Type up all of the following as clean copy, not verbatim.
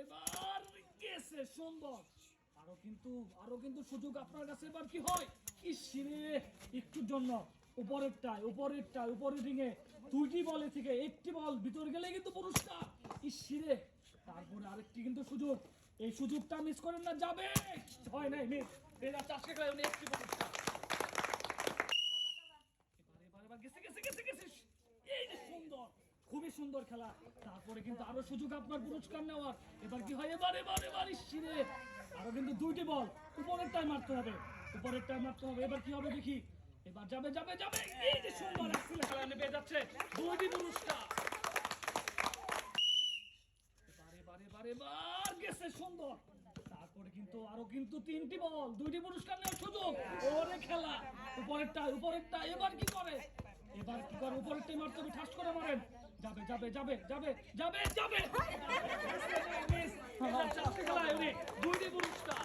এবার গেছে সুন্দর। আরো কিন্তু সুযোগ আপনার কাছে এবার কি হয়? ইসরে একটুর জন্য উপরের রিঙে দুইটি বলে থেকে একটি বল ভিতর গেলে কিন্তু পুরস্কার। ইসরে তারপরে আরেকটি কিন্তু সুযোগ, এই সুযোগটা মিস করেন না, যাবে হয় নাই মিস। এবার চাষকে খেলায় উনি একটি পুরস্কার। এবার গেছে গেছে গেছে গেছে, এই যে সুন্দর, খুবই সুন্দর খেলা। তারপরে কিন্তু আরো সুযোগ আপনার পুরস্কার নেওয়ার। এবার কি হয়? এবার ইসরে আরো কিন্তু দুইটি বল উপরেরটাই মারতে হবে, এবার কি হবে দেখি। এবার যাবে যাবে যাবে, এই যে সুন্দর এক্সিলেন্ট খেলা নিয়ে পেয়ে যাচ্ছে দুইটি পুরস্কার। এবার গেছে সুন্দর। তারপরে কিন্তু আরো কিন্তু তিনটি বল, দুইটি পুরস্কার নেওয়ার সুযোগ। ওরে খেলা, উপরেরটা এবার কি করে? উপরেরটাই মারতে হবে, ঠাস করে মারেন। যাবে যাবে যাবে যাবে যাবে যাবে, দুইটি পুরস্কার।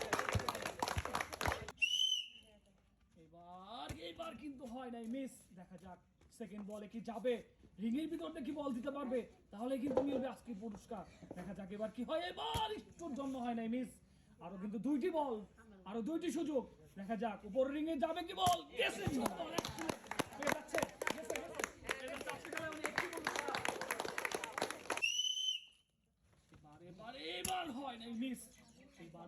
এবার কিন্তু হয় নাই, মিস। দেখা যাক সেকেন্ড বলে কি যাবে, রিংয়ের ভিতরে কি বল দিতে পারবে, তাহলে কিন্তু মিলবে আজকে পুরস্কার। দেখা যাক এবার কি হয়। এবার একটুর জন্য হয় নাই, মিস। আরো কিন্তু দুইটি বল, আরো দুইটি সুযোগ। দেখা যাক উপর রিংয়ে যাবে কি বল, গেছে সুন্দর, পেয়ে যাচ্ছে, গেছে গেছে। এবার হয় নাই, মিস। এবার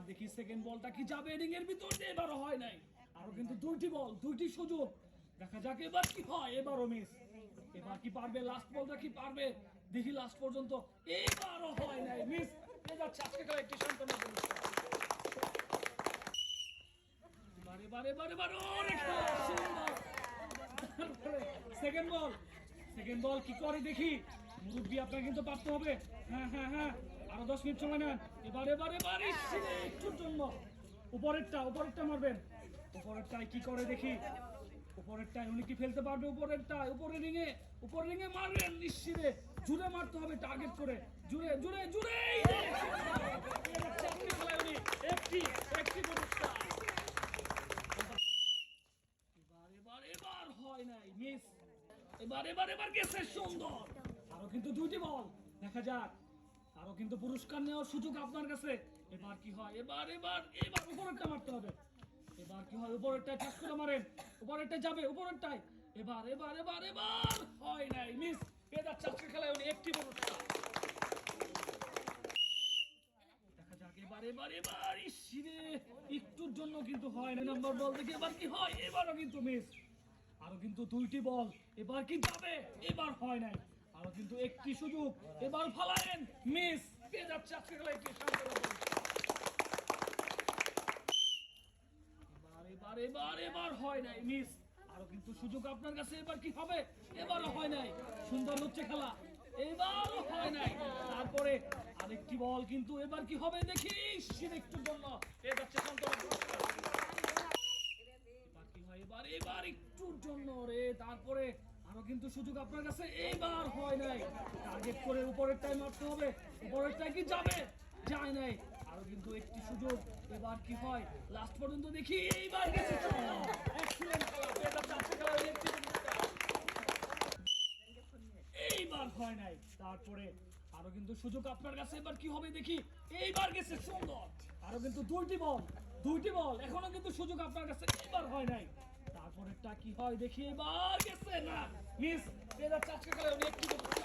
দেখি সেকেন্ড বলটা কি যাবে রিংয়ের ভিতর দিয়ে, এবারও হয় নাই। আরো কিন্তু দুইটি বল, দুইটি সুযোগ। দেখা যাক এবার কি হয়, এবারও মিস। এবার কি পারবে? লাস্ট বলটা কি পারবে দেখি লাস্ট পর্যন্ত। এবারও হয় নাই, মিস। এবার একটি সান্ত্বনা পুরস্কার। সেকেন্ড বল কি করে দেখি। মুরব্বী আপনার কিন্তু পারতে হবে। হ্যাঁ হ্যাঁ হ্যাঁ, আরো 10 মিনিট সময় নেন। এবার একটুর জন্য উপরেরটা মারবেন। উপরেরটাই কি করে দেখি। উপরেরটাই উনি কি ফেলতে পারবে? উপরের রিঙে মারবেন নিশ্চিরে, জুড়ে মারতে হবে, টার্গেট করে জুড়ে জুড়ে জুড়ে। একটি পুরস্কার। এবার হয় নাই, মিস। এবার গেছে সুন্দর। আরো কিন্তু দুইটি বল। দেখা যাক আরো কিন্তু পুরস্কার নেওয়ার সুযোগ আপনার কাছে। এবার কি হয়? এবার উপরেরটা মারতে হবে। এবার কি হয়? উপরেরটা ঠাস করে মারেন, উপরেরটা যাবে, উপরেরটাই। এবার হয় নাই, মিস। পেয়ে যাচ্ছে আজকের খেলায় উনি একটি পুরস্কার। দেখা যাক এবার ইসরে একটুর জন্য কিন্তু হয় না। নাম্বার বল দেখে এবার কি হয়? এবারও কিন্তু মিস। আরো কিন্তু দুইটি বল, এবার কি যাবে? এবার হয় নাই। আরো কিন্তু একটি সুযোগ, এবার ফালায়েন, মিস। পেয়ে যাচ্ছে আজকে খেলায় একটি সান্ত্বনা পুরস্কার। এবার হয় নাই, মিস। আরো কিন্তু সুযোগ আপনার কাছে, এবার কি হবে? এবারও হয় নাই। সুন্দর হচ্ছে খেলা, এবারও হয় নাই। তারপরে আরেকটি বল কিন্তু, এবার কি হবে দেখি। একটুর জন্য পেয়ে যাচ্ছে সান্ত্বনা পুরস্কার। এবার কি হয়? এবার একটুর জন্য রে। তারপরে আরো কিন্তু সুযোগ আপনার কাছে, এবার হয় নাই। টার্গেট করে উপরেরটাই মারতে হবে। উপরেরটাই কি যাবে? যায় নাই। আরো কিন্তু একটি সুযোগ, এবার কি হয় লাস্ট পর্যন্ত দেখি। এইবার গেছে, এক্সিলেন্ট খেলা, পেয়ে যাচ্ছে আজকে খেলার একটি পুরস্কার। এইবার হয় নাই। তারপরে আরো কিন্তু সুযোগ আপনার কাছে, এবার কি হবে দেখি। এইবার গেছে সুন্দর। আরো কিন্তু দুইটি বল, এখনো কিন্তু সুযোগ আপনার কাছে, এবার হয় নাই। তারপরেরটা কি হয় দেখি। এবার গেছে না, মিস। পেয়ে যাচ্ছে আজকে খেলায় উনি একটি পুরস্কার।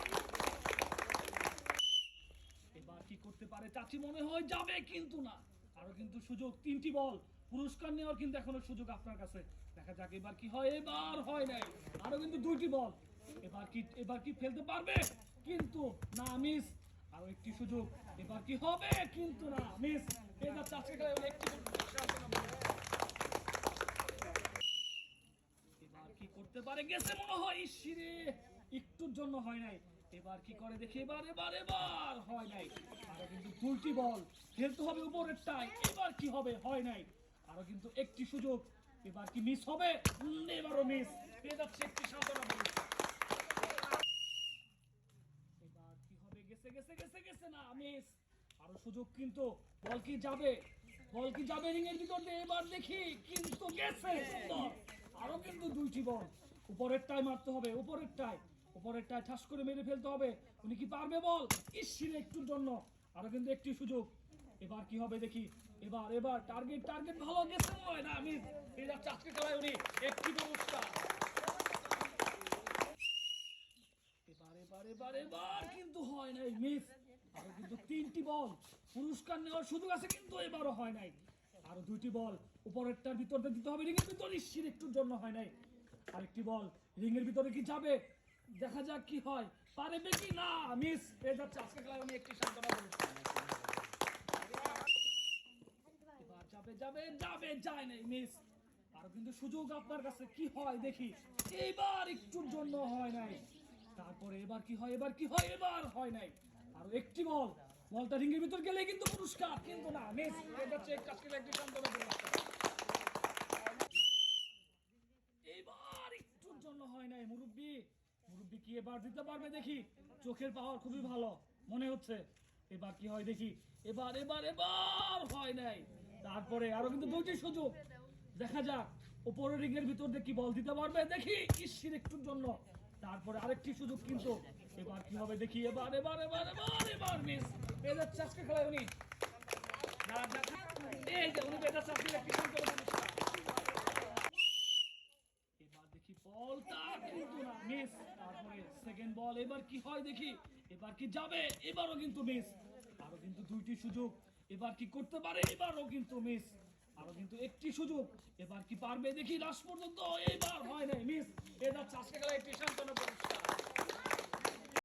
এবার কি করতে পারে চাচি? মনে হয় যাবে, কিন্তু না। আরো কিন্তু সুযোগ, তিনটি বল, পুরস্কার নেওয়ার কিন্তু এখনো সুযোগ আপনার কাছে। দেখা যাক এবার কি হয়। এবার হয় নাই। আরো কিন্তু দুইটি বল, এবার কি ফেলতে পারবে? কিন্তু না, মিস। আরো একটি সুযোগ, এবার কি হবে? কিন্তু না, মিস। এবার চাচি খেলায় একটি এবার কি করতে পারে? গেছে মনে হয়, ইসরে একটুর জন্য হয় নাই। এবার কি করে দেখি। এবার হয় নাই। আরো কিন্তু দুইটি বল, খেলতে হবে উপরেরটাই। এবার কি হবে? হয় নাই। আরো কিন্তু একটি সুযোগ, এবার কি মিস হবে? এবারও মিস। পেয়ে যাচ্ছে একটি সান্ত্বনা পুরস্কার। এবার কি হবে? গেছে গেছে গেছে গেছে না, মিস। আরো সুযোগ কিন্তু, বল কি যাবে রিংয়ের ভিতর দিয়ে। এবার দেখি, কিন্তু গেছে সুন্দর। আরো কিন্তু দুইটি বল, উপরেরটাই মারতে হবে, উপরেরটাই ঠাস করে মেরে ফেলতে হবে। উনি কি পারবে? বল ইসিরে একটুর জন্য। আরো কিন্তু একটি সুযোগ। এবার কি হবে দেখি। এবার এবার টার্গেট টার্গেট ভালো গেছে হয় না মিস। এই যাচ্ছে আজকে খেলায় উনি একটি পুরস্কার। এবার এবার এবার এবার কিন্তু হয় নাই মিস। আরো কিন্তু 3টি বল পুরস্কার নেওয়ার সুযোগ আছে, কিন্তু এবারও হয় নাই। আরো 2টি বল উপরেরটার ভিতর দিয়ে দিতে হবে, রিংয়ের ভিতর নিশ্চিত একটুর জন্য হয় নাই। আরেকটি বল রিংয়ের ভিতরে কি যাবে, দেখা যাক কি হয়, পারবে কি না মিস। এই যাচ্ছে আজকে খেলায় উনি একটি সান্ত্বনা পুরস্কার। এবার যাবে যাবে যাবে যায় নাই মিস। আরো কিন্তু সুযোগ আপনার কাছে, কি হয় দেখি। এইবার একটুর জন্য হয় নাই। তারপরে এবার কি হয়, এবার কি হয়, এবার হয় নাই। আরো একটি বল, বলটা রিংয়ের ভিতর গেলে কিন্তু পুরস্কার, কিন্তু না মিস। এটা হচ্ছে আজকে একটি সান্ত্বনা পুরস্কার। এবার একটুর জন্য হয় নাই। মুরব্বি মুরব্বি কি এবার দিতে পারবে দেখি। চোখের পাওয়ার খুবই ভালো মনে হচ্ছে। এবার কি হয় দেখি। এবার এবার এবার হয় নাই। তারপরে আরো কিন্তু 2টি সুযোগ, দেখা যাক উপরের রিংয়ের ভিতর দিয়ে কি বল দিতে পারবে দেখি, ইসির একটুর জন্য। তারপরে আরেকটি সুযোগ কিন্তু। এবার কি হবে দেখি। এবার এবার এবার এবার এবার মিস। পেয়ে যাচ্ছে আজকে খেলায় উনি। এই যে উনি পেয়ে যাচ্ছে আজকে একটি সান্ত্বনা পুরস্কার। এবার দেখি বলটা কিন্তু না মিস। তারপরে সেকেন্ড বল, এবার কি হয় দেখি। এবার কি যাবে, এবারও কিন্তু মিস। আরো কিন্তু 2টি সুযোগ, এবার কি করতে পারে, এবারও কিন্তু মিস। আরো কিন্তু একটি সুযোগ, এবার কি পারবে দেখি লাস্ট পর্যন্ত। এবার হয় নাই মিস। এ যাচ্ছে আজকে খেলা একটি সান্ত্বনা পুরস্কার।